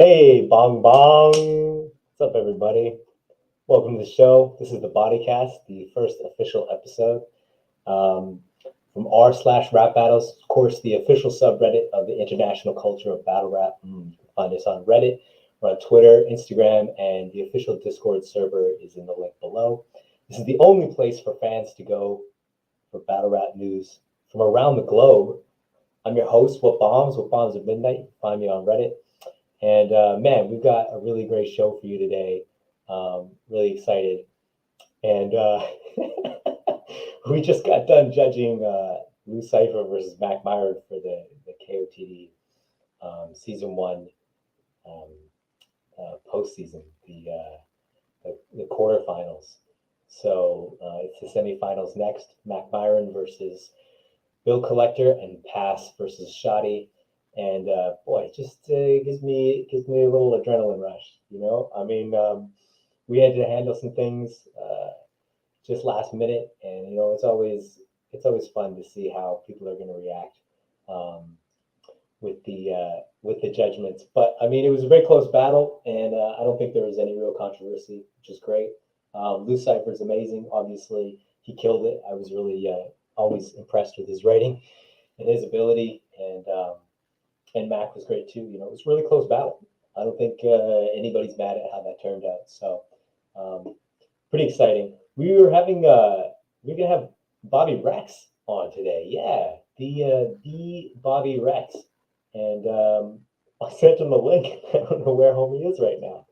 Hey, bong bong. What's up, everybody? Welcome to the show. This is the Bodycast, the first official episode um, from r/rap battles. Of course, the official subreddit of the international culture of battle rap. You can find us on Reddit, we're on Twitter, Instagram, and the official Discord server is in the link below. This is the only place for fans to go for battle rap news from around the globe. I'm your host, What Bombs? What Bombs at Midnight. Find me on Reddit. And man, we've got a really great show for you today. Really excited. And we just got done judging Lou Cipher versus Mac Myron for the KOTD season one um, postseason, the quarterfinals. So it's the semifinals next. Mac Myron versus Bill Collector and Pass versus Shoddy. And boy, it just gives me a little adrenaline rush. I mean, we had to handle some things just last minute, and it's always fun to see how people are going to react um, with the judgments. But I mean, it was a very close battle, and I don't think there was any real controversy, which is great. Lou Cipher's amazing. Obviously, he killed it. I was really always impressed with his writing and his ability, and Mac was great too. It was a really close battle. I don't think anybody's mad at how that turned out. So um, pretty exciting. We're gonna have Bobby Rex on today. Yeah, the Bobby Rex, and I sent him a link. I don't know where homie is right now.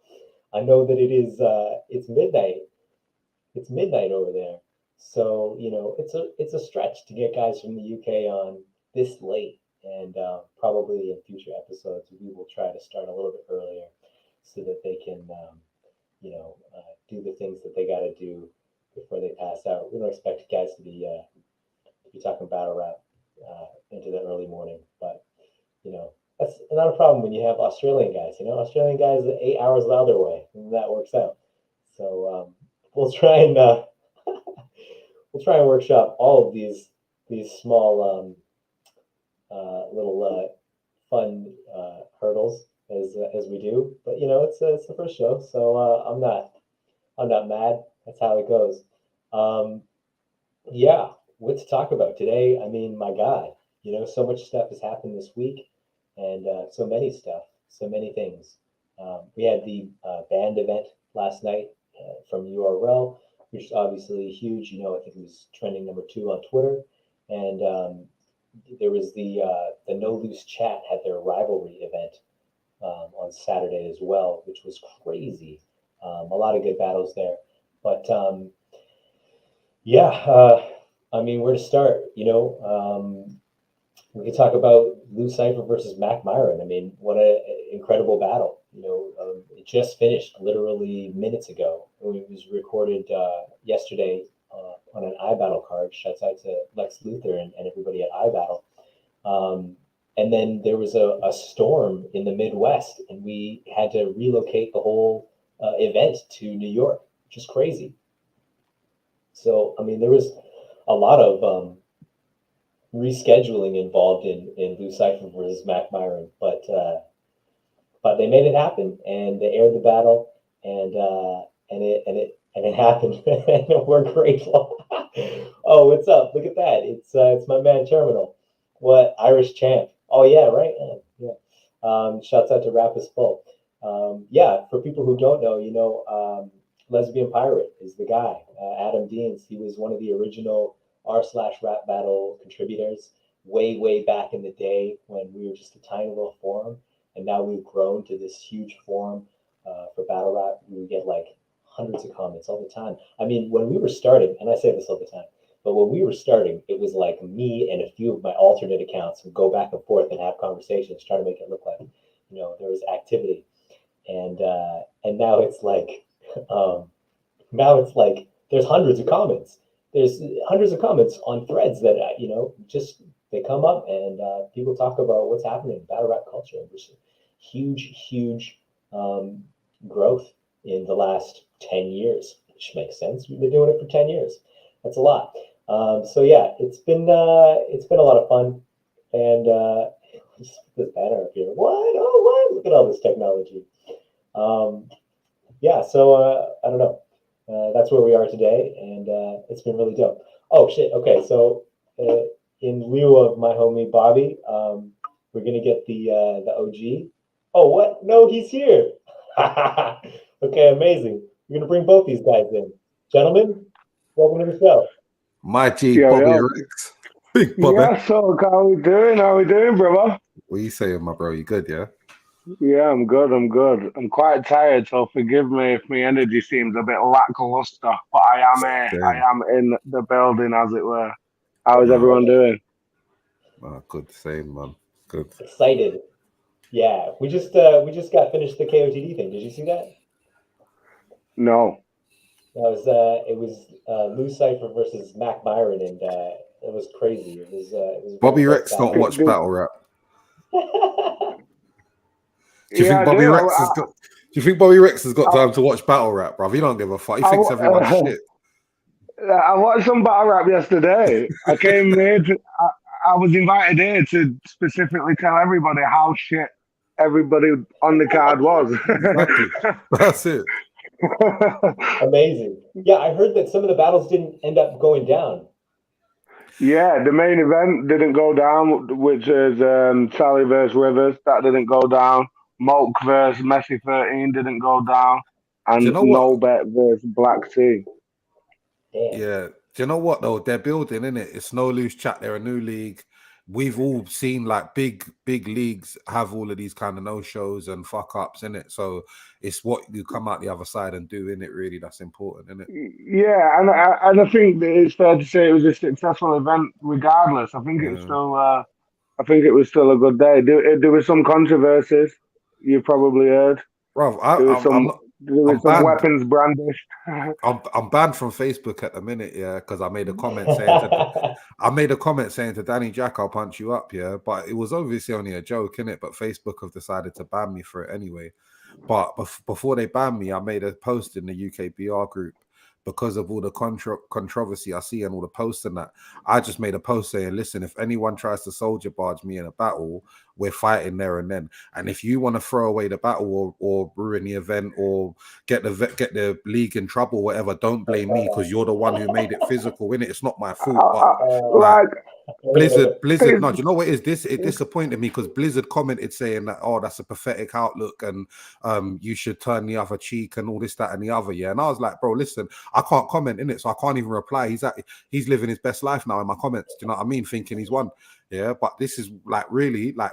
I know that it's midnight. It's midnight over there. So it's a stretch to get guys from the UK on this late, and probably in future episodes we will try to start a little bit earlier so that they can do the things that they got to do before they pass out. We don't expect guys to be talking battle rap into the early morning, but that's not a problem when you have Australian guys. Australian guys 8 hours the other way, and that works out. So we'll try and workshop all of these small little fun hurdles as we do. But it's the first show, so I'm not mad. That's how it goes. Um, yeah, what to talk about today? I mean, my God, so much stuff has happened this week, and so many stuff, so many things. We had the band event last night from URL, which is obviously huge. I think it was trending number 2 on Twitter, and there was the No Loose Chat had their rivalry event on Saturday as well, which was crazy. A lot of good battles there, but yeah, I mean, where to start? We could talk about Lou Cipher versus Mac Myron. I mean, what an incredible battle. It just finished literally minutes ago. It was recorded yesterday on an iBattle card. Shouts out to Lex Luthor and everybody at iBattle. And then there was a storm in the Midwest, and we had to relocate the whole event to New York, which is crazy. So, I mean, there was a lot of rescheduling involved in Lou Cipher versus Mac Myron, but they made it happen, and they aired the battle, and it happened, and we're grateful. Oh, what's up? Look at that! It's my man Terminal. What Irish champ? Oh yeah, right. Yeah. Shouts out to Rap is Full. Yeah, for people who don't know, Lesbian Pirate is the guy. Adam Deans. He was one of the original r/rap battle contributors way back in the day when we were just a tiny little forum, and now we've grown to this huge forum for battle rap. We get like hundreds of comments all the time. I mean, when we were starting, and I say this all the time, but when we were starting, it was like me and a few of my alternate accounts would go back and forth and have conversations, try to make it look like there was activity, and um, now it's like there's hundreds of comments. There's hundreds of comments on threads that just they come up, and people talk about what's happening in battle rap culture. There's huge growth in the last 10 years, which makes sense. We've been doing it for 10 years. That's a lot. So yeah, it's been a lot of fun, and Just put this banner up here. What? Oh, what? Look at all this technology. Yeah, so I don't know. That's where we are today, and it's been really dope. Oh shit. Okay, so in lieu of my homie Bobby, we're gonna get the OG. Oh, what? No, he's here. Okay, amazing. We're gonna bring both these guys in, gentlemen. Welcome to the show. My G, Bobby Rex. Big Bobby. Yeah, so how we doing? How we doing, brother? What are you saying, my bro? You good, yeah? Yeah, I'm good. I'm quite tired, so forgive me if my energy seems a bit lackluster. But I am in the building, as it were. How is everyone doing? Good, same, man. Good. Excited. Yeah, we just got finished the KOTD thing. Did you see that? No. It was Loose Cipher versus Mac Byron, and it was crazy. It was Bobby Rex don't watch Battlerapp. Do you think Bobby Rex has got? Do you think Bobby Rex has got time to watch Battlerapp, bro? He don't give a fuck. He thinks everyone's shit. I watched some Battlerapp yesterday. I came here I was invited here to specifically tell everybody how shit everybody on the card was. Exactly. That's it. Amazing. Yeah, I heard that some of the battles didn't end up going down. Yeah, the main event didn't go down, which is Sally versus Rivers. That didn't go down. Moke versus Messi 13 didn't go down. And No Bet versus Black Sea. Damn. Yeah. Do you know what, though? They're building, innit? It's No Loose Chat. They're a new league. We've all seen, like, big leagues have all of these kind of no-shows and fuck-ups, innit? So it's what you come out the other side and do, innit, really? That's important, innit? Yeah, and I think it's fair to say it was a successful event regardless. I think it's still... I think it was still a good day. There were some controversies. You probably heard. Bro, there was some weapons brandished. I'm banned from Facebook at the minute, yeah, because I made a comment saying to Danny Jack, I'll punch you up, yeah. But it was obviously only a joke, innit? But Facebook have decided to ban me for it anyway. But before they banned me, I made a post in the UK BR group. Because of all the controversy I see and all the posts and that, I just made a post saying, listen, if anyone tries to soldier barge me in a battle, we're fighting there and then. And if you want to throw away the battle or ruin the event or get the league in trouble, whatever, don't blame me because you're the one who made it physical, innit? It's not my fault. But Blizzard, no, do you know what it is? It disappointed me because Blizzard commented saying that, oh, that's a pathetic outlook and you should turn the other cheek and all this, that, and the other, yeah. And I was like, bro, listen, I can't comment in it, so I can't even reply. He's living his best life now in my comments. Do you know what I mean? Thinking he's won, yeah. But this is like really like,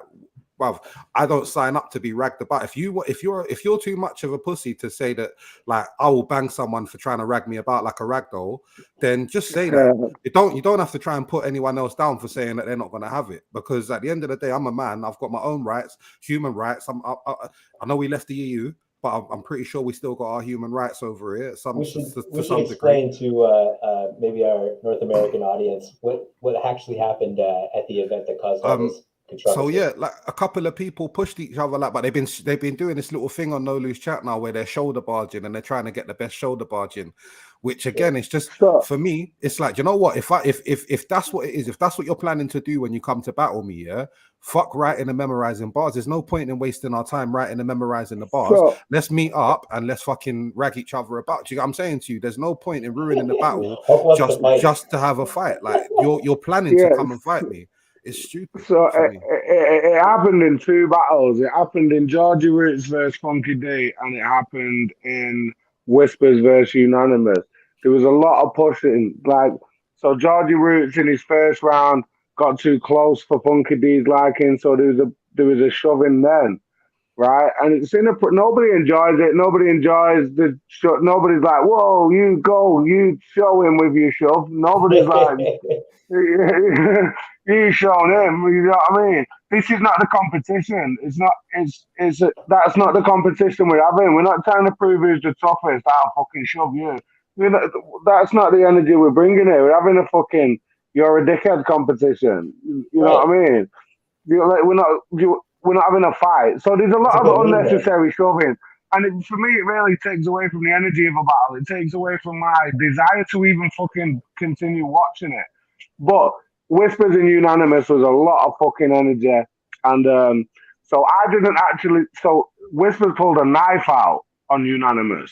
bruv, I don't sign up to be ragged about. If you're too much of a pussy to say that, like, I will bang someone for trying to rag me about like a ragdoll, then just say that. You don't have to try and put anyone else down for saying that they're not going to have it. Because at the end of the day, I'm a man. I've got my own rights, human rights. I know we left the EU, but I'm pretty sure we still got our human rights over here. We should explain to maybe our North American audience what actually happened at the event that caused all this. So yeah, like a couple of people pushed each other, like, but they've been doing this little thing on No Loose Chat now where they're shoulder barging and they're trying to get the best shoulder barging, which again is just for me. It's like, you know what? If that's what it is, if that's what you're planning to do when you come to battle me, yeah, fuck writing and memorizing bars. There's no point in wasting our time writing and memorizing the bars. Let's meet up and let's fucking rag each other about. You know what I'm saying to you? There's no point in ruining the battle just to have a fight. Like you're planning to come and fight me. It's stupid. So it happened in two battles. It happened in Georgie Roots versus Funky D, and it happened in Whispers versus Unanimous. There was a lot of pushing. Like, so Georgie Roots in his first round got too close for Funky D's liking, so there was a shoving then, right? And it's nobody enjoys it. Nobody enjoys the shove. Nobody's like, whoa, you go, you show him with your shove. Nobody's like, you showing him. You know what I mean? This is not the competition. It's not. That's not the competition we're having. We're not trying to prove who's the toughest. I'll fucking shove you. That's not the energy we're bringing here. We're having a fucking you're a dickhead competition. You know what I mean? We're not having a fight. So there's a lot of unnecessary shoving. And for me, it really takes away from the energy of a battle. It takes away from my desire to even fucking continue watching it. But Whispers and Unanimous was a lot of fucking energy. And so I didn't actually. So Whispers pulled a knife out on Unanimous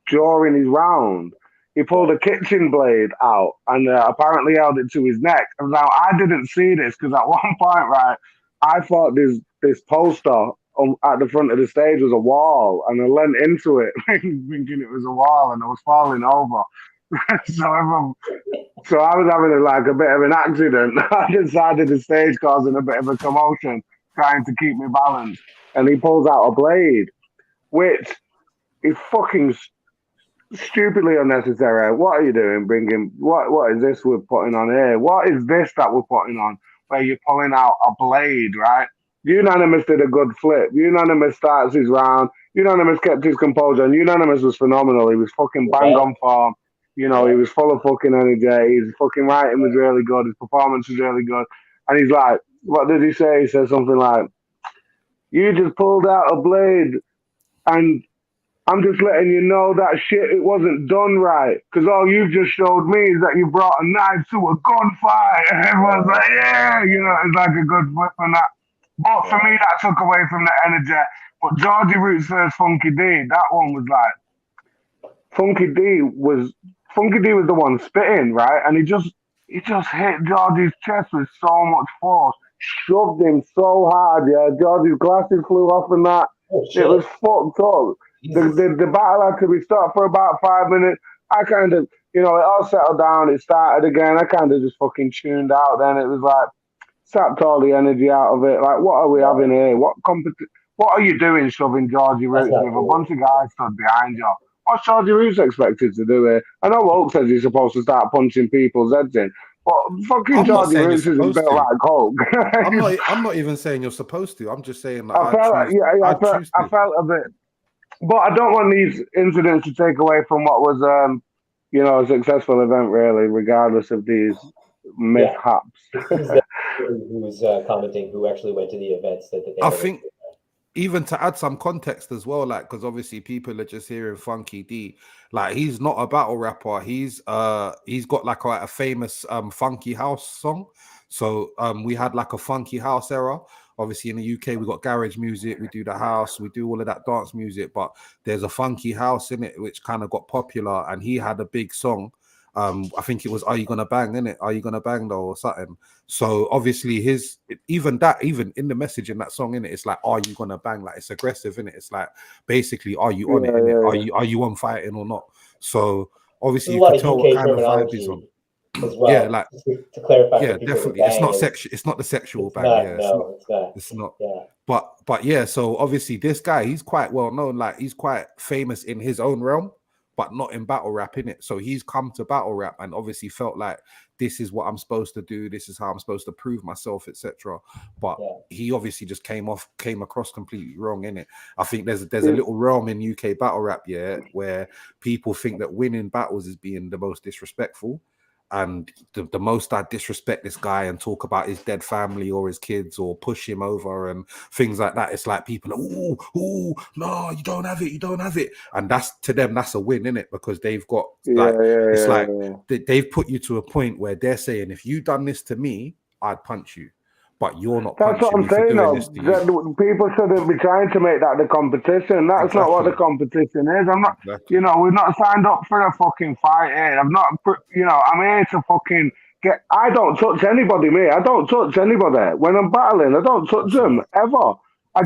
during his round. He pulled a kitchen blade out and apparently held it to his neck. And now I didn't see this because at one point, right, I thought this poster at the front of the stage was a wall, and I leant into it thinking it was a wall, and I was falling over. So I was having a bit of an accident. I decided the stage causing a bit of a commotion, trying to keep me balanced, and he pulls out a blade, which is fucking stupidly unnecessary. What are you doing? What is this we're putting on here? What is this that we're putting on? Where you're pulling out a blade, right? Unanimous did a good flip. Unanimous starts his round. Unanimous kept his composure, and Unanimous was phenomenal. He was fucking bang on form. You know, he was full of fucking energy. His fucking writing was really good. His performance was really good. And he's like, what did he say? He said something like, "You just pulled out a blade, and I'm just letting you know that shit, it wasn't done right. Because all you've just showed me is that you brought a knife to a gunfight." And everyone's like, yeah, it's like a good flip and that. But for me, that took away from the energy. But Georgie Roots versus Funky D, that one was like, Funky D was the one spitting, right? And he just hit Georgie's chest with so much force, shoved him so hard, yeah. Georgie's glasses flew off and that. It was fucked up. The battle had to be stopped for about 5 minutes. I kind of, it all settled down. It started again. I kind of just fucking tuned out. Then it was like, sapped all the energy out of it. Like, what are we having here? What are you doing shoving Georgie Roots with a bunch of guys stood behind you? What's Georgie Roots expected to do here? I know Hulk says he's supposed to start punching people's heads in, but fucking Georgie Roots isn't built like Hulk. I'm not even saying you're supposed to. I'm just saying that I felt a bit. But I don't want these incidents to take away from what was, a successful event, really, regardless of these mishaps. Who was commenting, who actually went to the events that they I think, even to add some context as well, like, because obviously people are just hearing Funky D, like, he's not a battle rapper. He's got like a famous funky house song. So we had like a funky house era. Obviously in the UK we got garage music, we do the house, we do all of that dance music, but there's a funky house in it which kind of got popular, and he had a big song. I think it was "Are You Gonna Bang," in it, "Are You Gonna Bang," though, or something. So obviously even in the message in that song, in it, it's like, "Are you gonna bang?" Like, it's aggressive, in it. It's like, basically, are you on it? Innit? Are you on fighting or not? So obviously you can tell what kind of vibe he's on. As well. Yeah, like, to clarify, yeah, definitely. It's not sexual. It's not the sexual bang. It's not. Yeah. But yeah. So obviously this guy, he's quite well known. Like, he's quite famous in his own realm, but not in battle rap, innit? So he's come to battle rap and obviously felt like, this is what I'm supposed to do. This is how I'm supposed to prove myself, etc. But he obviously just came across completely wrong, innit? I think there's a little realm in UK battle rap, where people think that winning battles is being the most disrespectful. And the most I disrespect this guy and talk about his dead family or his kids or push him over and things like that, it's like people are, oh, no, you don't have it. And that's, to them, that's a win, innit? Because they've got, they've put you to a point where they're saying, if you done this to me, I'd punch you. But you're not. That's what I'm saying, though. People shouldn't be trying to make that the competition. That's not what the competition is. I'm not, we've not signed up for a fucking fight here. I'm not, I'm here to fucking get. I don't touch anybody, mate. I don't touch anybody. When I'm battling, I don't touch them, ever. I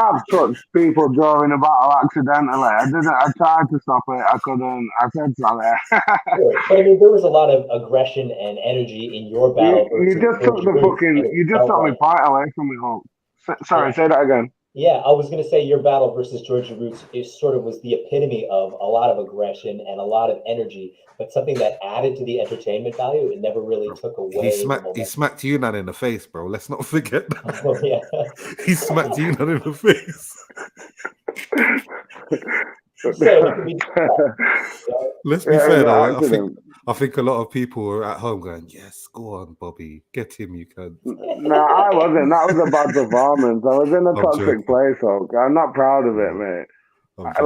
have touched people during a battle accidentally. I tried to stop it. I couldn't. I said sorry. But I mean, there was a lot of aggression and energy in your battle. You just took my point away from me, Hulk. Sorry, say that again. Yeah, I was going to say your battle versus Georgie Roots was the epitome of a lot of aggression and a lot of energy, but something that added to the entertainment value. It never really took away. He smacked Yunan in the face, bro. Let's not forget that. Oh, yeah. He smacked Yunan in the face. Let's be fair, though. I think a lot of people were at home going, "Yes, go on, Bobby, get him, you can." No, I wasn't. That was a bad performance. I was in a toxic place, Hulk. I'm not proud of it, mate. I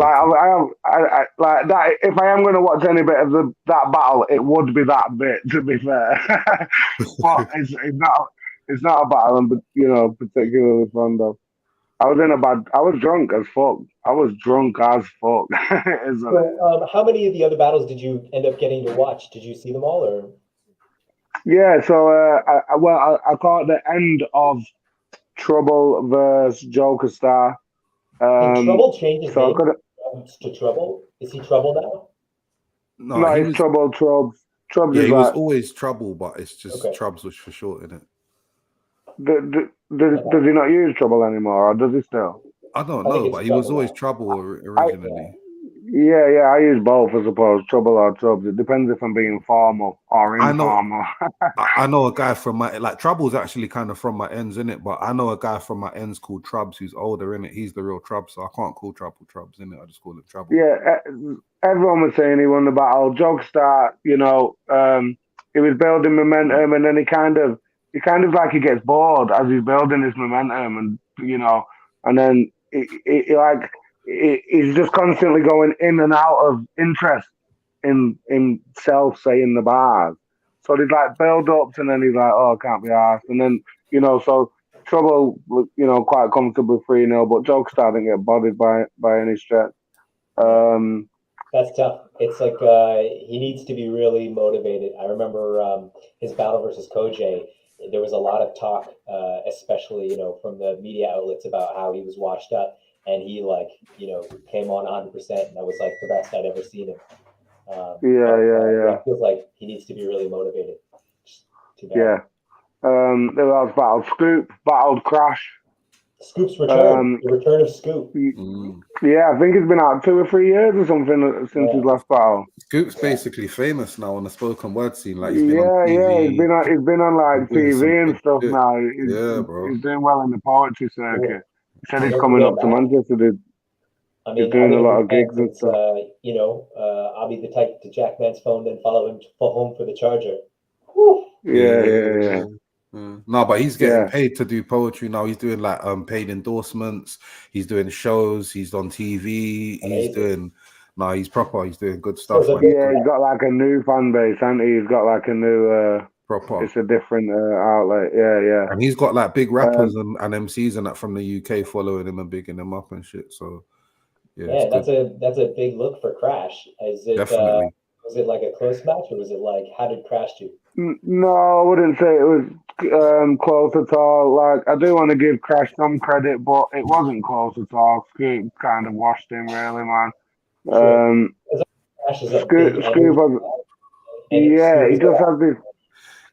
like that. If I am going to watch any bit of that battle, it would be that bit. To be fair, but it's It's not a battle I'm, particularly fond of. I was drunk as fuck. I was drunk as fuck. So, how many of the other battles did you end up getting to watch? Did you see them all, or? Yeah, so I caught the end of Trouble versus Joker Star. Did Trouble change his So I name could to Trouble? Is he Trouble now? No, no, he it's was. Trouble Trubs. Trubs Yeah, is he was like always Trouble, but it's just Okay. Trubs was for short, innit? does he not use Trouble anymore, or does he still? I don't I think know, it's but he was Trouble always now. Trouble I originally. yeah, I use both, I suppose. Trouble or Trubs. It depends if I'm being formal or I know. informal. I know a guy from my Trouble's actually kind of from my ends, in it, but I know a guy from my ends called Trubs who's older, in it. He's the real Trubs, so I can't call Trouble Trubs, in it. I just call him Trouble. Yeah, everyone was saying he won the battle. Jogstar, he was building momentum, and then he kind of like he gets bored as he's building his momentum, and then he's just constantly going in and out of interest in himself saying the bars. So he's like build ups, and then he's like, oh, I can't be asked, and then so Trouble, quite comfortably 3-0, but Jogstar didn't get bodied by any stretch. That's tough. It's like he needs to be really motivated. I remember his battle versus Koj. There was a lot of talk, especially from the media outlets, about how he was washed up, and he came on 100%, and that was like the best I'd ever seen him. Yeah. It feels like he needs to be really motivated. Too bad. Yeah. There was battled Scoop, battled Crash. Scoop's return. The return of Scoop. Yeah, I think it's been out 2 or 3 years or something since his last battle. Scoop's basically famous now on the spoken word scene. Like he's been on TV. He's been on like TV and stuff now. Bro. He's doing well in the poetry circuit. He said he's coming up to Manchester. He's doing a lot of gigs and stuff. I'll be the type to jack man's phone and follow him home for the charger. Yeah. No, but he's getting paid to do poetry now. He's doing like paid endorsements. He's doing shows. He's on TV. Amazing. He's proper. He's doing good stuff. Yeah, he's got like a new fan base, hasn't he? He's got like a new proper. It's a different outlet. Yeah. And he's got like big rappers and MCs and that from the UK following him and bigging him up and shit. So yeah, that's a big look for Crash. Is it definitely? Was it like a close match, or was it like how did Crash do? No, I wouldn't say it was close at all. Like, I do want to give Crash some credit, but it wasn't close at all. Scoop kind of washed him, really, man. Sure. Crash is a Scoop he just has this.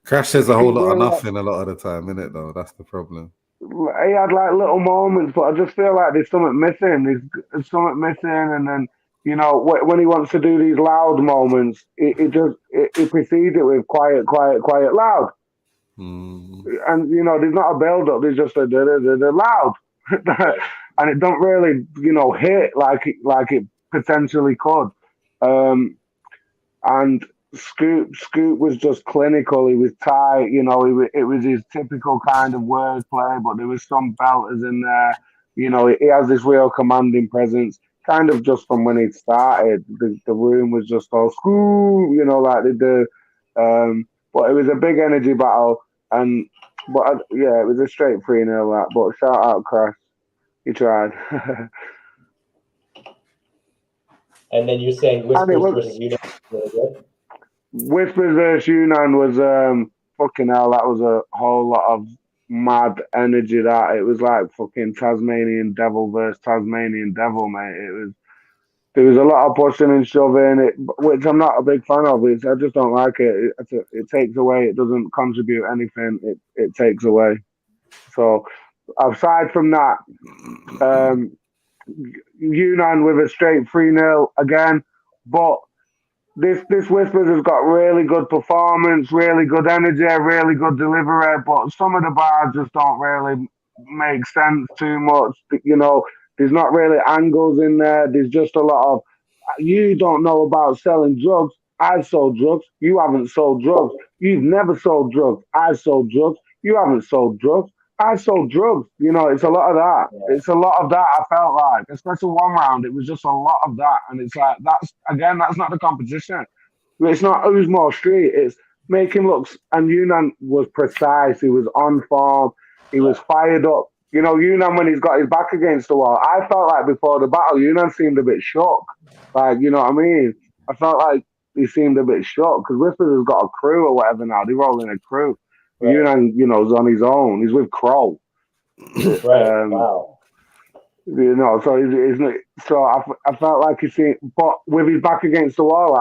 Crash says a whole lot of nothing a lot of the time, innit, though? That's the problem. He had like little moments, but I just feel like there's something missing. There's something missing, and then when he wants to do these loud moments, it precedes it with quiet, loud. And there's not a build up. There's just a loud, and it don't really hit like it potentially could. And Scoop was just clinical. He was tight. It was his typical kind of wordplay, but there was some belters in there. He has this real commanding presence. Kind of just from when it started, the room was just all Scoop, like they do. But it was a big energy battle, it was a straight 3-0 that. But shout out Crash, he tried. And then you're saying Whispers versus Yunnan was really good? Whispers versus Yunnan was fucking hell. That was a whole lot of mad energy. That it was like fucking Tasmanian Devil versus Tasmanian Devil, mate. There was a lot of pushing and shoving, which I'm not a big fan of. I just don't like it. It takes away. It doesn't contribute anything. It takes away. So aside from that, Yunnan with a straight 3-0 again, but this Whispers has got really good performance, really good energy, really good delivery, but some of the bars just don't really make sense too much. There's not really angles in there. There's just a lot of, you don't know about selling drugs. I've sold drugs. You haven't sold drugs. You've never sold drugs. I've sold drugs. You haven't sold drugs. I sold drugs. It's a lot of that. Yeah. It's a lot of that, I felt like. Especially one round, it was just a lot of that. And it's like, that's not the competition. It's not who's more street. It's make him look. And Yunnan was precise. He was on form. He was fired up. You know, Yunnan, when he's got his back against the wall, I felt like before the battle, Yunnan seemed a bit shook. Like, you know what I mean? I felt like he seemed a bit shook because Whispers has got a crew or whatever now. They roll in a crew. Right. Yunnan, you know, is on his own. He's with Crow. Right. Wow. You know, so I felt like he seemed, but with his back against the wall,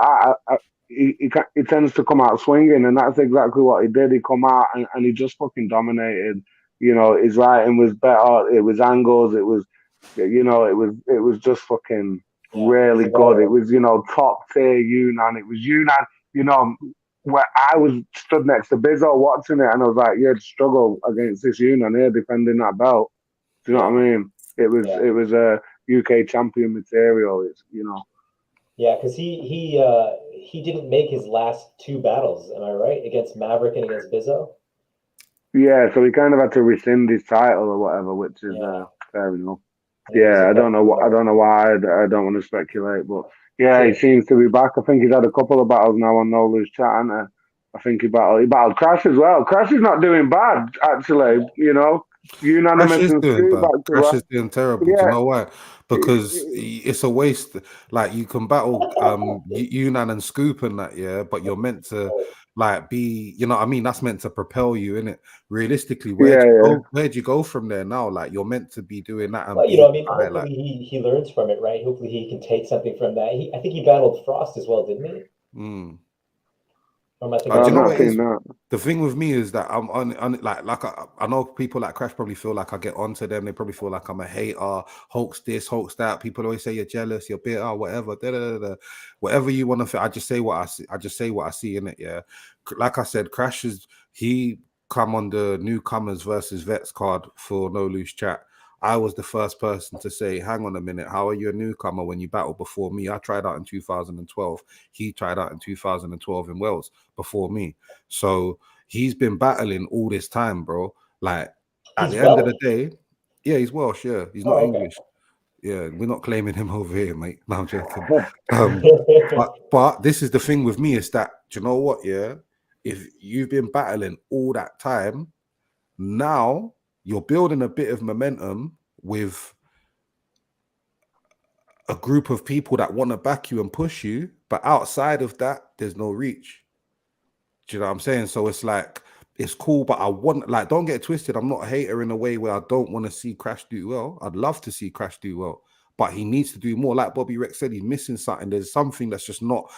he tends to come out swinging, and that's exactly what he did. He come out and he just fucking dominated. You know, his writing was better. It was angles. It was, you know, it was just fucking really good. It was, you know, top tier Yunnan. It was Yunnan, you know, where I was stood next to Bizzo watching it, and I was like, yeah, struggle against this Yunnan here defending that belt. Do you know what I mean? It was a UK champion material. It's, you know. Yeah, because he didn't make his last two battles. Am I right? Against Maverick and against Bizzo. Yeah, so he kind of had to rescind his title or whatever, which is fair enough. Yeah, I don't know why. I don't want to speculate, but yeah, he seems to be back. I think he's had a couple of battles now on No Loose Chat, and I think he battled Crash as well. Crash is not doing bad, actually. You know, unanimous and Crash is doing terrible. Yeah. Do you know why? Because it's a waste. Like, you can battle Yunnan and Scoop and that, but you're meant to like be, you know what I mean? That's meant to propel you, innit? Realistically, where'd you go from there now? Like, you're meant to be doing that. And well, you know, I mean, hopefully he learns from it, right? Hopefully he can take something from that. I think he battled Frost as well, didn't he? Do you know what it is? The thing with me is that I'm on like I know people like Crash probably feel like I get onto them. They probably feel like I'm a hater, hoax this, hoax that. People always say you're jealous, you're bitter, whatever. Whatever you want to feel. I just say what I see. I just say what I see in it. Yeah, like I said, Crash he come on the newcomers versus vets card for No Loose Chat. I was the first person to say, hang on a minute, how are you a newcomer when you battled before me? I tried out in 2012. He tried out in 2012 in Wales before me. So he's been battling all this time, bro. Like, at the end of the day, he's Welsh, he's not English. Yeah, we're not claiming him over here, mate. No, I'm joking. But this is the thing with me is that, do you know what, if you've been battling all that time, now you're building a bit of momentum with a group of people that want to back you and push you, but outside of that, there's no reach. Do you know what I'm saying? So it's like, it's cool, but I want, like, don't get it twisted. I'm not a hater in a way where I don't want to see Crash do well. I'd love to see Crash do well, but he needs to do more. Like Bobby Rex said, he's missing something. There's something that's just not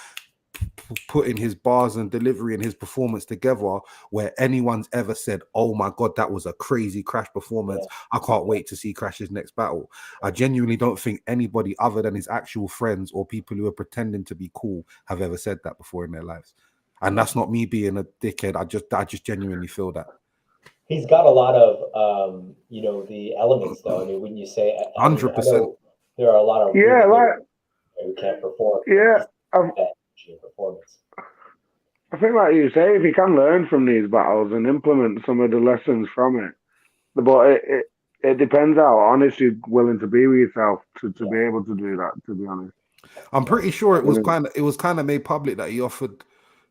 putting his bars and delivery and his performance together where anyone's ever said, oh my God, that was a crazy Crash performance. I can't wait to see Crash's next battle. I genuinely don't think anybody other than his actual friends or people who are pretending to be cool have ever said that before in their lives. And that's not me being a dickhead. I just genuinely feel that. He's got a lot of, you know, the elements though. I mean, when you say 100%, there are a lot of who can't perform. Performance. I think, like you say, if you can learn from these battles and implement some of the lessons from it, but it depends how honest you're willing to be with yourself to be able to do that. To be honest, I'm pretty sure it was kind of made public that he offered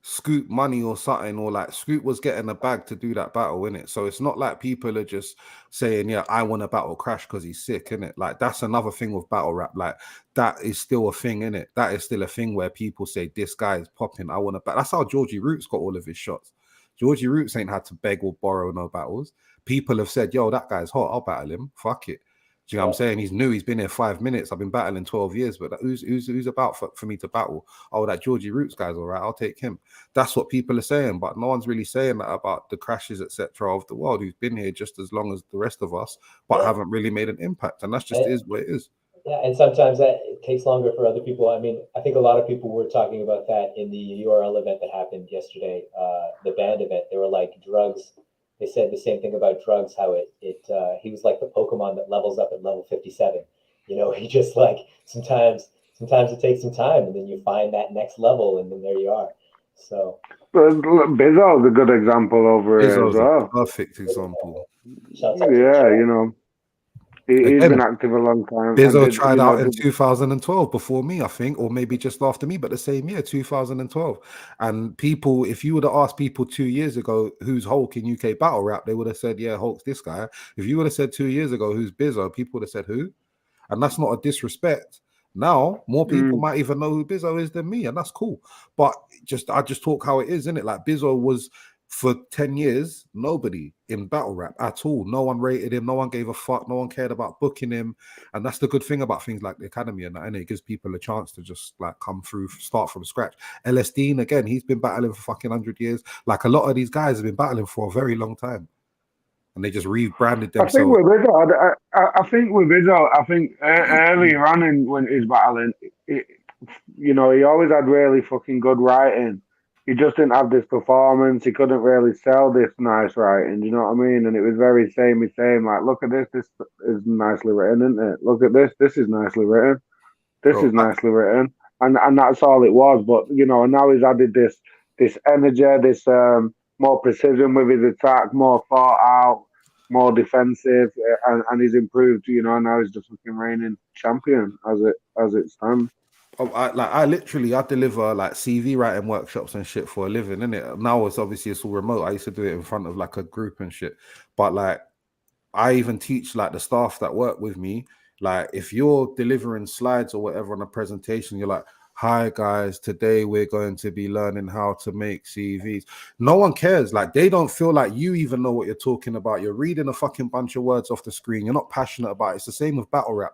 Scoop money or something, or like Scoop was getting a bag to do that battle, innit? So it's not like people are just saying, yeah, I want to battle Crash because he's sick, innit? Like, that's another thing with battle rap. Like, that is still a thing, innit? That is still a thing where people say, this guy is popping, I want to battle. That's how Georgie Roots got all of his shots. Georgie Roots ain't had to beg or borrow no battles. People have said, yo, that guy's hot, I'll battle him. Fuck it. Do you know what I'm saying? He's new. He's been here 5 minutes. I've been battling 12 years, but who's about for me to battle? Oh, that Georgie Roots guy's all right. I'll take him. That's what people are saying, but no one's really saying that about the Crashes, etc. of the world who's been here just as long as the rest of us, but haven't really made an impact. And that's just is what it is. Yeah, and sometimes it takes longer for other people. I mean, I think a lot of people were talking about that in the URL event that happened yesterday, the band event. They were like, drugs. They said the same thing about drugs, how he was like the Pokemon that levels up at level 57. You know, he just like, sometimes it takes some time and then you find that next level and then there you are. So Bizzo's a good example over here as well. Perfect example. Yeah, you know, He's Again, been active a long time. Bizzo And tried out in 2012 before me, I think, or maybe just after me, but the same year, 2012. And people, if you would have asked people 2 years ago who's Hulk in UK battle rap, they would have said, yeah, Hulk's this guy. If you would have said 2 years ago who's Bizzo, people would have said who? And that's not a disrespect. Now, more people might even know who Bizzo is than me, and that's cool. But I just talk how it is, isn't it? Like Bizzo was for 10 years, nobody in battle rap at all. No one rated him, no one gave a fuck, no one cared about booking him. And that's the good thing about things like the academy and that, and it gives people a chance to just like come through, start from scratch. LS Dean, again, he's been battling for fucking 100 years. Like a lot of these guys have been battling for a very long time. And they just rebranded themselves. I think with Izzo, I think earlier on when he's battling, he always had really fucking good writing. He just didn't have this performance. He couldn't really sell this nice writing. You know what I mean? And it was very samey. Like, look at this. This is nicely written, isn't it? Look at this. This is nicely written. This is nicely written. And that's all it was. But now he's added this energy, this more precision with his attack, more thought out, more defensive, and he's improved. Now he's the fucking reigning champion as it stands. I deliver like CV writing workshops and shit for a living, innit? Now it's all remote. I used to do it in front of like a group and shit. But like I even teach like the staff that work with me. Like if you're delivering slides or whatever on a presentation, you're like, hi guys, today we're going to be learning how to make CVs. No one cares. Like they don't feel like you even know what you're talking about. You're reading a fucking bunch of words off the screen. You're not passionate about it. It's the same with battle rap.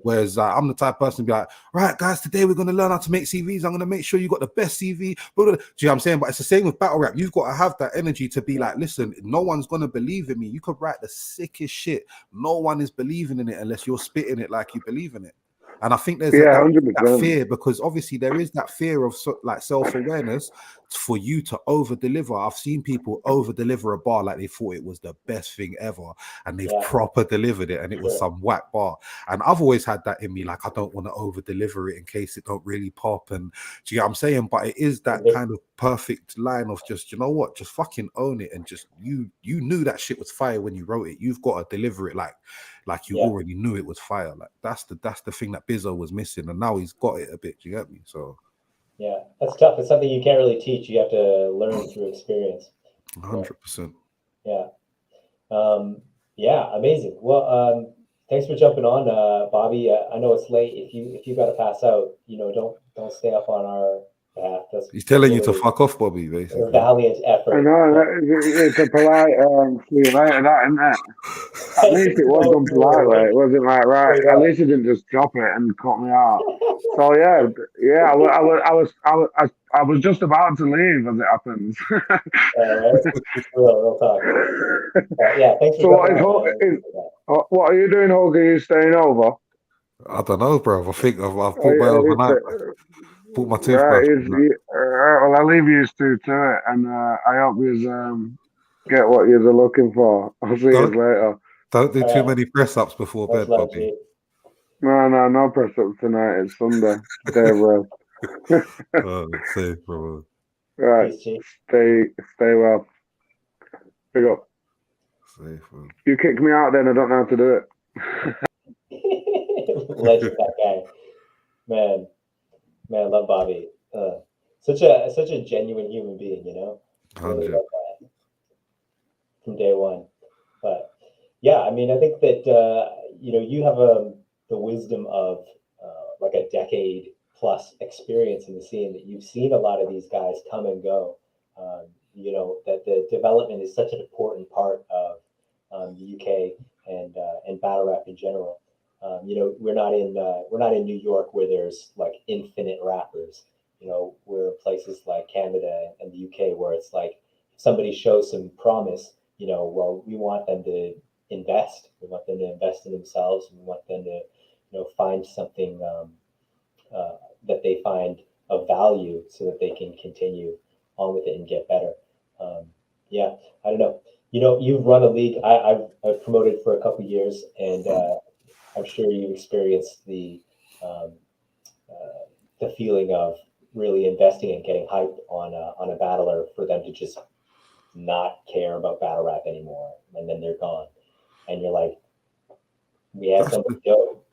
Whereas I'm the type of person to be like, right, guys, today we're going to learn how to make CVs. I'm going to make sure you got the best CV. Do you know what I'm saying? But it's the same with battle rap. You've got to have that energy to be like, listen, no one's going to believe in me. You could write the sickest shit. No one is believing in it unless you're spitting it like you believe in it. And I think there's that fear, because obviously there is that fear of like self-awareness for you to over-deliver. I've seen people over-deliver a bar like they thought it was the best thing ever, and they've proper delivered it, and it was some whack bar. And I've always had that in me, like I don't want to over-deliver it in case it don't really pop. And do you get what I'm saying? But it is that kind of perfect line of just, you know what, just fucking own it, and just you knew that shit was fire when you wrote it. You've got to deliver it like you already knew it was fire. Like that's the thing that Bizzo was missing, and now he's got it a bit. Do you get me? So yeah, that's tough. It's something you can't really teach. You have to learn through experience. 100%. Yeah. Yeah, amazing. Well, thanks for jumping on, Bobby. I know it's late. If you got to pass out, don't stay up on our behalf. He's telling you to fuck off, Bobby. Basically, a valiant effort. I know it's a polite see you later, that, isn't it? At least it was done politely. It wasn't like, right. At least he didn't just drop it and cut me out. So yeah. I was just about to leave as it happens. Real talk. Yeah, thanks for what are you doing, Hulk? Are you staying over? I don't know, bro. I think I've bought my overnight. Bought my toothbrush. Well, I'll leave you two to it, and I hope you get what you're looking for. I'll see you later. Don't do too many press ups before bed, Bobby. No press ups tonight. It's Sunday. Day of rest. It's safe, bro. Right. Stay well. Pick up. Safe, bro. You kick me out, then I don't know how to do it. Legend, that guy. Man, I love Bobby. Such a genuine human being, really love that from day one. But yeah, I mean, I think that you have the wisdom of like a decade plus experience in the scene, that you've seen a lot of these guys come and go. That the development is such an important part of the UK and battle rap in general. We're not in New York where there's like infinite rappers. We're in places like Canada and the UK where it's like if somebody shows some promise, well, we want them to invest. We want them to invest in themselves. We want them to, find something that they find of value so that they can continue on with it and get better. Yeah, I don't know. You've run a league. I've promoted for a couple of years, and I'm sure you've experienced the feeling of really investing and getting hyped on a battler for them to just not care about battle rap anymore, and then they're gone, and you're like, We had somebody dope.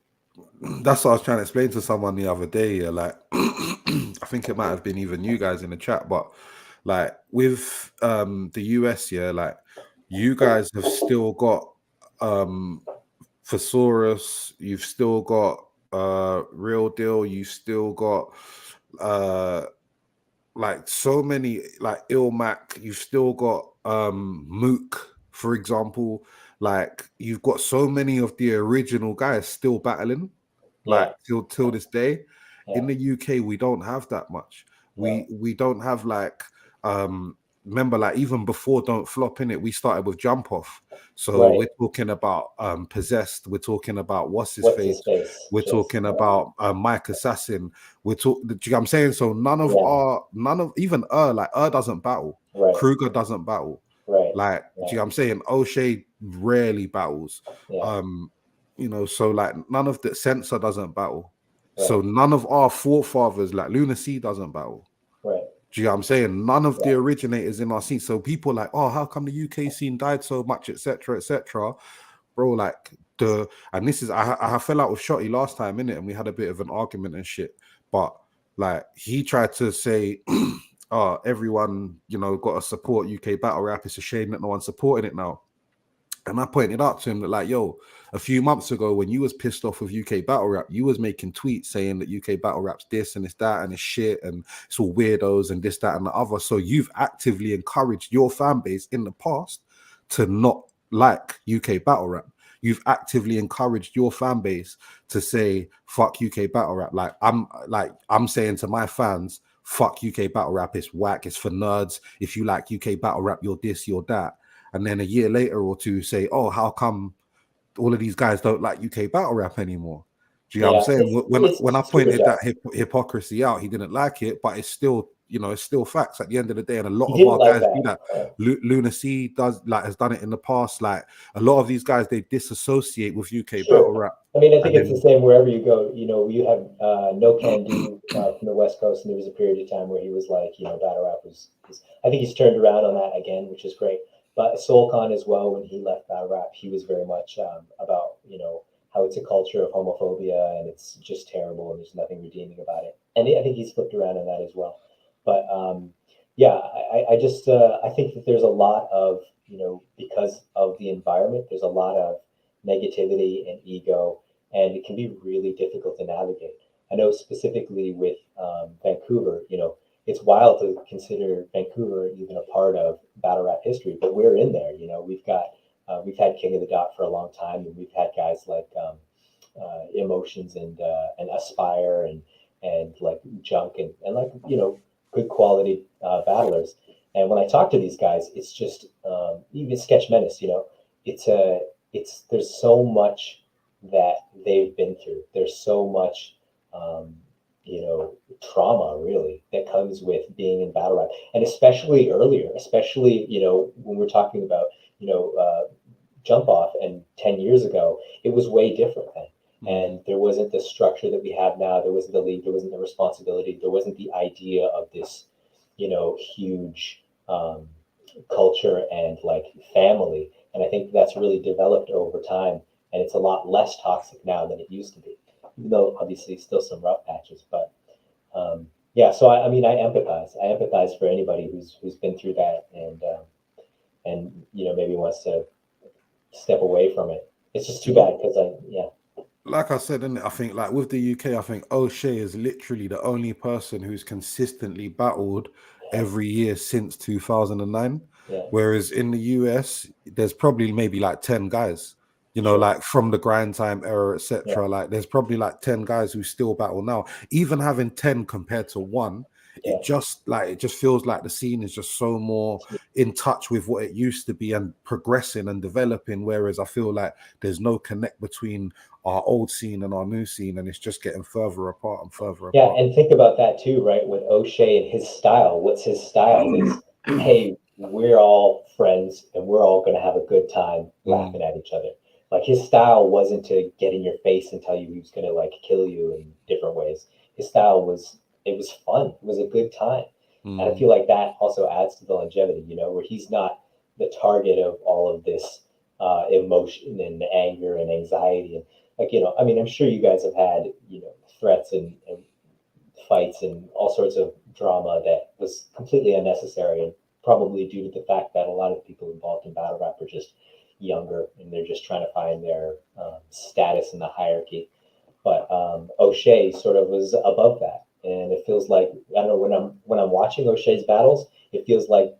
That's what I was trying to explain to someone the other day. Yeah, like, I think it might have been even you guys in the chat, but like with the US, yeah, like you guys have still got Thesaurus, you've still got Real Deal, you've still got like so many, like Ilmac, you've still got Mook, for example. Like you've got so many of the original guys still battling, like till this day. In the UK, we don't have that much. We don't have like remember, like even before Don't Flop, in it, we started with Jump Off. So we're talking about Possessed, we're talking about What's His Face, we're talking about Mike Assassin, we're talking, do you know what I'm saying? So none of even like doesn't battle, Kruger doesn't battle, like do you know what I'm saying? O'Shea rarely battles, you know, so like none of the Censor doesn't battle, so none of our forefathers, like Lunacy doesn't battle. Do you know what I'm saying? None of the originators in our scene. So people like, oh, how come the UK scene died so much, etc., etc. Bro, like and this is I fell out with Shotty last time, innit, and we had a bit of an argument and shit. But like he tried to say, oh, everyone, you know, got to support UK battle rap. It's a shame that no one's supporting it now. And I pointed out to him that, like, yo, a few months ago when you was pissed off with UK battle rap, you was making tweets saying that UK battle rap's this and it's that and it's shit and it's all weirdos and this, that, and the other. So you've actively encouraged your fan base in the past to not like UK battle rap. You've actively encouraged your fan base to say fuck UK battle rap. Like I'm saying to my fans, fuck UK battle rap, it's whack, it's for nerds. If you like UK battle rap, you're this, you're that. And then a year later or two say, oh, how come all of these guys don't like UK battle rap anymore? Do you know what I'm saying? When I pointed that hypocrisy out, he didn't like it, but it's still, you know, it's still facts at the end of the day. And a lot of our guys do that. Lunacy has done it in the past. Like a lot of these guys, they disassociate with UK battle rap. I mean, I think it's the same wherever you go. You know, you have No Can Do from the West Coast, and there was a period of time where he was like, you know, battle rap was I think he's turned around on that again, which is great. But Soulcon as well, when he left battle rap, he was very much about, you know, how it's a culture of homophobia and it's just terrible and there's nothing redeeming about it. And I think he's flipped around on that as well. But yeah, I just I think that there's a lot of, you know, because of the environment, there's a lot of negativity and ego, and it can be really difficult to navigate. I know specifically with Vancouver, you know, it's wild to consider Vancouver even a part of battle rap history, but we're in there. You know, we've had King of the Dot for a long time, and we've had guys like Emotions and Aspire and like Junk and like, you know, good quality battlers. And when I talk to these guys, it's just even Sketch Menace, you know, there's so much that they've been through. There's so much you know, trauma really that comes with being in battle rap, and especially earlier, especially, you know, when we're talking about, you know, Jump Off, and 10 years ago, it was way different then. And there wasn't the structure that we have now. There wasn't the league. There wasn't the responsibility. There wasn't the idea of this, you know, huge culture and like family. And I think that's really developed over time. And it's a lot less toxic now than it used to be, even though obviously still some rough patches. But yeah, so I mean, I empathize. I empathize for anybody who's been through that and you know, maybe wants to step away from it. It's just too bad because like I said, I think like with the UK, I think O'Shea is literally the only person who's consistently battled every year since 2009. Whereas in the US, there's probably maybe like 10 guys, you know, like from the grind time era, etc. Like there's probably like 10 guys who still battle now. Even having 10 compared to one, it just feels like the scene is just so more in touch with what it used to be and progressing and developing. Whereas I feel like there's no connect between our old scene and our new scene, and it's just getting further apart and further apart. Yeah, and think about that too, right? With O'Shea and his style. What's his style? Is, hey, we're all friends and we're all going to have a good time laughing at each other. Like his style wasn't to get in your face and tell you he was going to like kill you in different ways. His style was, it was fun. It was a good time. And I feel like that also adds to the longevity, you know, where he's not the target of all of this emotion and anger and anxiety. And like, I mean, I'm sure you guys have had, threats and fights and all sorts of drama that was completely unnecessary and probably due to the fact that a lot of people involved in battle rap are just younger and they're just trying to find their status in the hierarchy. But O'Shea sort of was above that, and it feels like, I don't know, when I'm watching O'Shea's battles, it feels like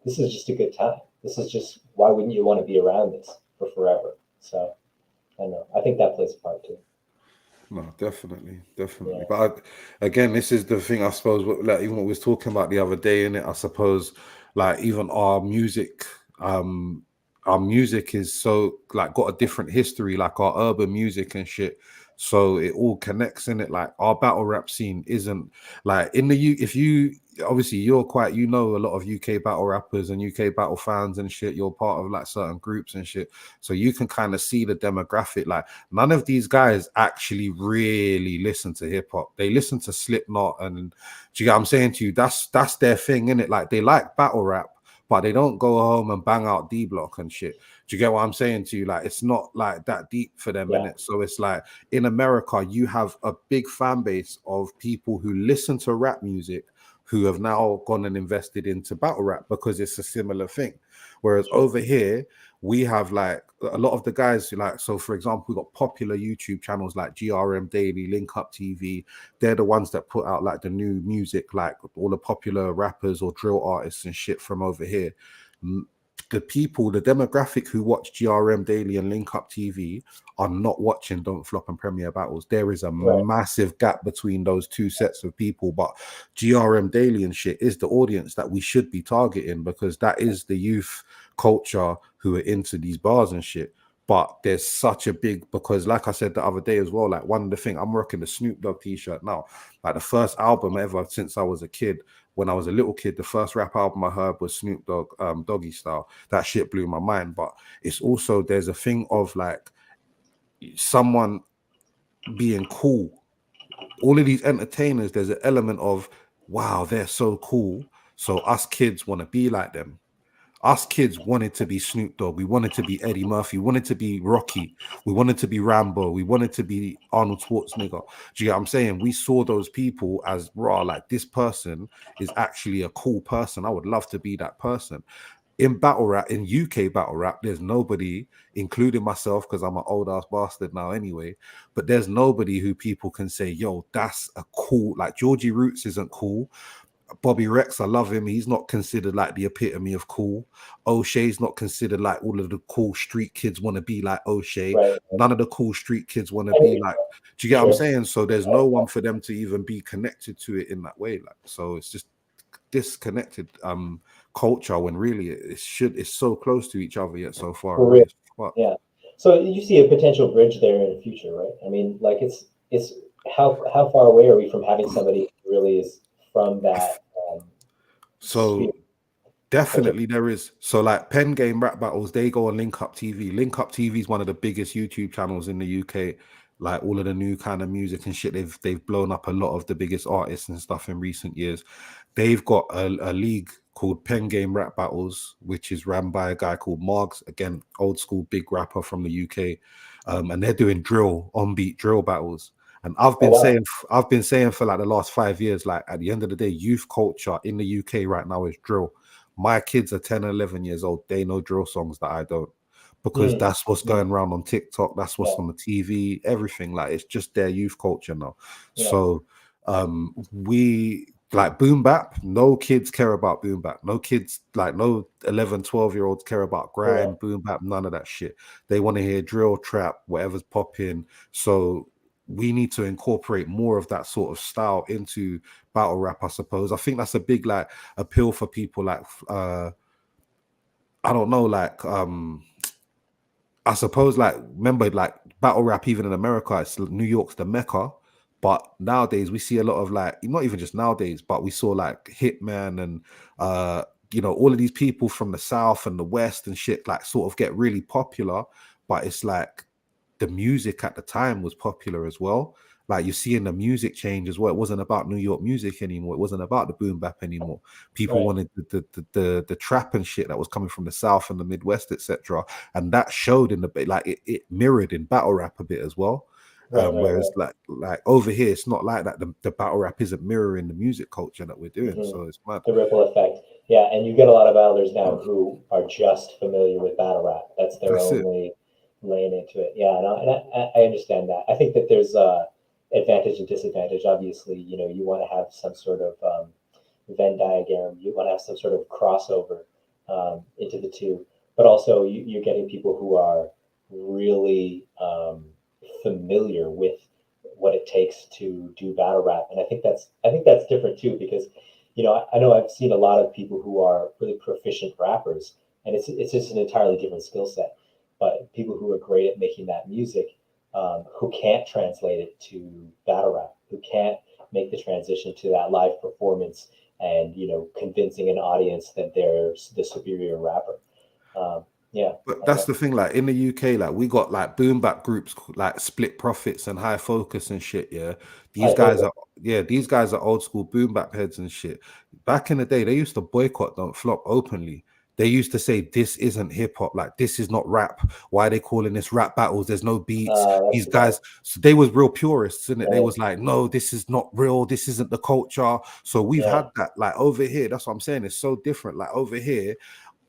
this is just a good time. This is just, why wouldn't you want to be around this for forever? So I don't know. I think that plays a part too. No, definitely. Yeah. But again, this is the thing, I suppose, like even what we was talking about the other day, in it, I suppose, like even our music is so like got a different history, like our urban music and shit. So it all connects in it. Like our battle rap scene isn't like in the U. If you obviously you're quite, a lot of UK battle rappers and UK battle fans and shit. You're part of like certain groups and shit, so you can kind of see the demographic. Like none of these guys actually really listen to hip hop. They listen to Slipknot, and do you get what I'm saying to you? That's their thing, innit? Like they like battle rap, but they don't go home and bang out D Block and shit. Do you get what I'm saying to you? Like it's not like that deep for them, Yeah. innit? So it's like in America, you have a big fan base of people who listen to rap music who have now gone and invested into battle rap because it's a similar thing. Whereas over here, we have like a lot of the guys who like, so for example, we've got popular YouTube channels like GRM Daily, Link Up TV. They're the ones that put out like the new music, like all the popular rappers or drill artists and shit from over here. The people, the demographic who watch GRM Daily and Link Up TV are not watching Don't Flop and Premier Battles. There is a massive gap between those two sets of people, but GRM Daily and shit is the audience that we should be targeting, because that is the youth culture who are into these bars and shit. But there's such a big, because like I said the other day as well, like one of the things, I'm rocking the Snoop Dogg t-shirt now. Like the first album ever since I was a kid, when I was a little kid, the first rap album I heard was Snoop Dogg, Doggy Style. That shit blew my mind. But it's also, there's a thing of like someone being cool. All of these entertainers, there's an element of, wow, they're so cool, so us kids want to be like them. Us kids wanted to be Snoop Dogg. We wanted to be Eddie Murphy. We wanted to be Rocky. We wanted to be Rambo. We wanted to be Arnold Schwarzenegger. Do you get what I'm saying? We saw those people as raw, like this person is actually a cool person. I would love to be that person. In battle rap, in UK battle rap, there's nobody, including myself, because I'm an old ass bastard now anyway, but there's nobody who people can say, yo, that's a cool, like Georgie Roots isn't cool. Bobby Rex, I love him. He's not considered like the epitome of cool. O'Shea's not considered like all of the cool street kids want to be like O'Shea. Right. None of the cool street kids want to be like, do you get what I'm saying? So there's no one for them to even be connected to it in that way. Like, so it's just disconnected culture, when really it's so close to each other yet so far away. Yeah. So you see a potential bridge there in the future, right? I mean, like it's how far away are we from having somebody who really is from that? So definitely there is. So like Pen Game Rap Battles, they go on Link Up TV. Link Up TV is one of the biggest YouTube channels in the UK. Like all of the new kind of music and shit, they've blown up a lot of the biggest artists and stuff in recent years. They've got a league called Pen Game Rap Battles, which is ran by a guy called Margs, again, old school big rapper from the UK. And they're doing on beat drill battles. And I've been saying for like the last 5 years, like at the end of the day, youth culture in the UK right now is drill. My kids are 10 and 11 years old. They know drill songs that I don't, because that's what's going around on TikTok. That's what's on the TV, everything. Like it's just their youth culture now. Yeah. So we like boom bap. No kids care about boom bap. No kids, like no 11, 12-year-olds care about grind, boom bap, none of that shit. They want to hear drill, trap, whatever's popping. So we need to incorporate more of that sort of style into battle rap, I suppose. I think that's a big like appeal for people like I don't know, like I suppose like remember like battle rap even in America, it's New York's the Mecca. But nowadays we see a lot of like, not even just nowadays, but we saw like Hitman and you know, all of these people from the South and the West and shit like sort of get really popular, but it's like the music at the time was popular as well. Like you're seeing the music change as well. It wasn't about New York music anymore. It wasn't about the boom bap anymore. People Right. wanted the trap and shit that was coming from the South and the Midwest, etc. And that showed in the like it mirrored in battle rap a bit as well. Right. Whereas like over here, it's not like that. The battle rap isn't mirroring the music culture that we're doing. Mhm. So it's mad. The ripple effect. Yeah, and you get a lot of battlers now who are just familiar with battle rap. That's their That's it. only lane into it. Yeah, no, and I understand that. I think that there's advantage and disadvantage. Obviously, you want to have some sort of Venn diagram. You want to have some sort of crossover into the two, but also you're getting people who are really familiar with what it takes to do battle rap, and I think that's different too because I know I've seen a lot of people who are really proficient rappers, and it's just an entirely different skill set. But people who are great at making that music, who can't translate it to battle rap, who can't make the transition to that live performance, and convincing an audience that they're the superior rapper. Yeah, But I don't that's know. the thing, like in the UK, like we got like boom bap groups like Split Profits and High Focus and shit. Yeah, I think these guys are old school boom bap heads and shit. Back in the day, they used to boycott Don't Flop openly. They used to say this isn't hip hop, like this is not rap. Why are they calling this rap battles? There's no beats. that's These too bad. guys, so they was real purists, isn't it? They Right? was like, no, this is not real. This isn't the culture. So we've Yeah, had that. Like over here, that's what I'm saying. It's so different. Like over here,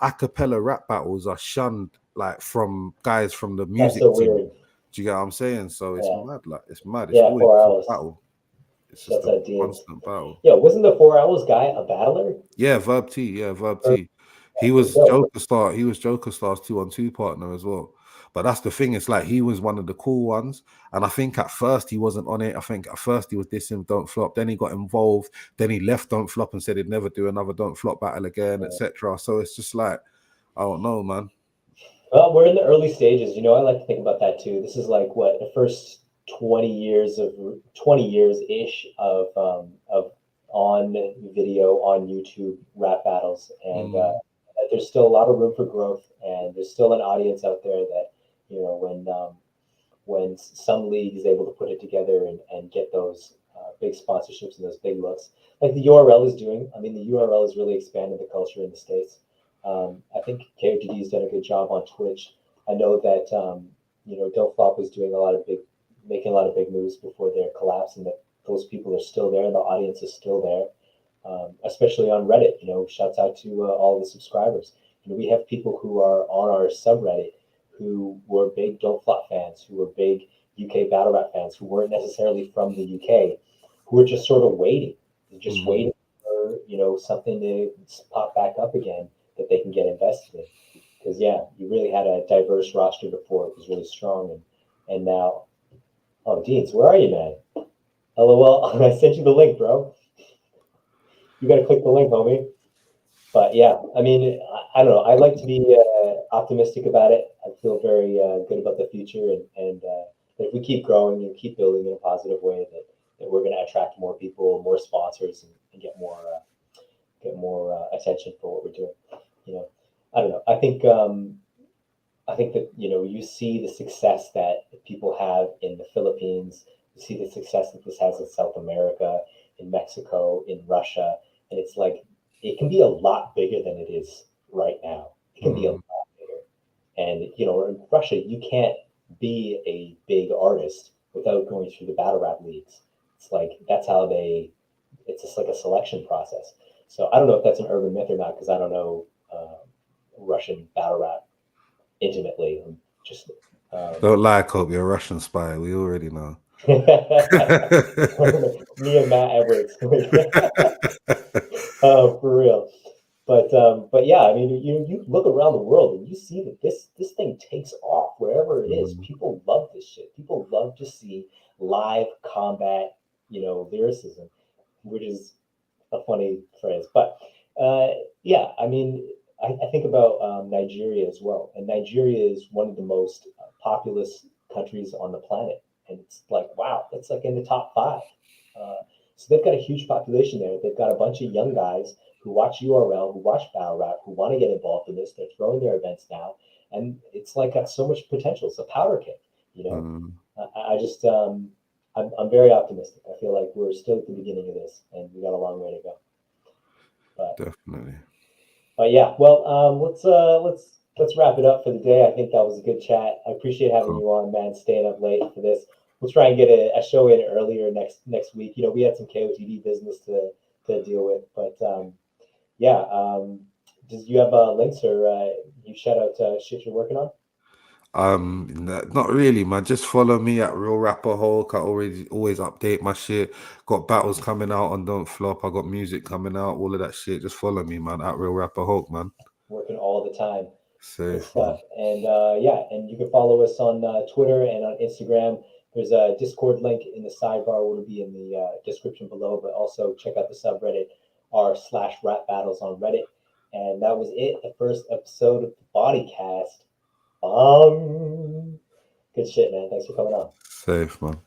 a cappella rap battles are shunned like from guys from the that's music so team. weird. Do you get what I'm saying? So it's Yeah, mad, like it's mad. It's yeah, always Four just a Owls. battle. It's just That's a Dean's. constant battle. Yeah, wasn't the Four Owls guy a battler? Yeah, Verb T. Yeah, Verb Or, T. He okay, was dope. Joker Star. He was Joker Star's 2-on-2 partner as well. But that's the thing. It's like he was one of the cool ones. And I think at first he wasn't on it. I think at first he was dissing Don't Flop. Then he got involved. Then he left Don't Flop and said he'd never do another Don't Flop battle again, Yeah. etc. So it's just like, I don't know, man. Well, we're in the early stages. I like to think about that too. This is like what the first 20 years ish of on video on YouTube rap battles, and Mm, there's still a lot of room for growth, and there's still an audience out there that when some league is able to put it together and get those big sponsorships and those big looks, like the URL is doing. I mean, the URL is really expanding the culture in the States. I think KOTD has done a good job on Twitch. I know that Don't Flop was making a lot of big moves before their collapse, and that those people are still there, and the audience is still there. Especially on Reddit, shouts out to all the subscribers. We have people who are on our subreddit who were big Don't Flop fans, who were big UK battle rap fans, who weren't necessarily from the UK, who were just sort of waiting, just mm. waiting for something to pop back up again that they can get invested in. Because yeah, you really had a diverse roster before; it was really strong, and now, oh, Deans, where are you, man? LOL, I sent you the link, bro. You got to click the link, homie. But yeah, I mean, I don't know. I like to be optimistic about it. I feel very good about the future, and if we keep growing and keep building in a positive way, that we're going to attract more people, more sponsors, and get more attention for what we're doing. You know, I don't know. I think that you see the success that people have in the Philippines. You see the success that this has in South America, in Mexico, in Russia, and it's like it can be a lot bigger than it is right now. It can be a Mm. lot bigger, and in Russia, you can't be a big artist without going through the battle rap leagues. It's like that's how they. It's just like a selection process. So I don't know if that's an urban myth or not because I don't know Russian battle rap intimately. Just um, Don't lie, Cope. You're a Russian spy. We already know. me and Matt Edwards, for real. But yeah, I mean, you look around the world and you see that this thing takes off wherever it is. Mm. People love this shit. People love to see live combat, lyricism, which is a funny phrase. But uh, yeah, I mean, I think about Nigeria as well, and Nigeria is one of the most populous countries on the planet, and it's like wow, it's like in the top five. Uh, so they've got a huge population there. They've got a bunch of young guys who watch URL, who watch Battle Rap, who want to get involved in this. They're throwing their events now, and it's like got so much potential. It's a powder keg. You know, Mm, I just I'm very optimistic. I feel like we're still at the beginning of this, and we got a long way to go. definitely. But yeah, well, let's wrap it up for the day. I think that was a good chat. I appreciate having Cool. you on, man. Staying up late for this. We'll try and get a show in earlier next week. You know, we had some KOTD business to deal with, but yeah. Does you have links or you shout out shit you're working on? Not really, man. Just follow me at Real Rapper Hulk. I always update my shit. Got battles coming out on Don't Flop. I got music coming out. All of that shit. Just follow me, man. At Real Rapper Hulk, man. Working all the time. Good Safe, man. stuff. And yeah, and you can follow us on Twitter and on Instagram. There's a Discord link in the sidebar. Will be in the description below. But also check out the subreddit r/rap battles on Reddit. And that was it. The first episode of the Bodycast. Good shit, man. Thanks for coming on. Safe, man.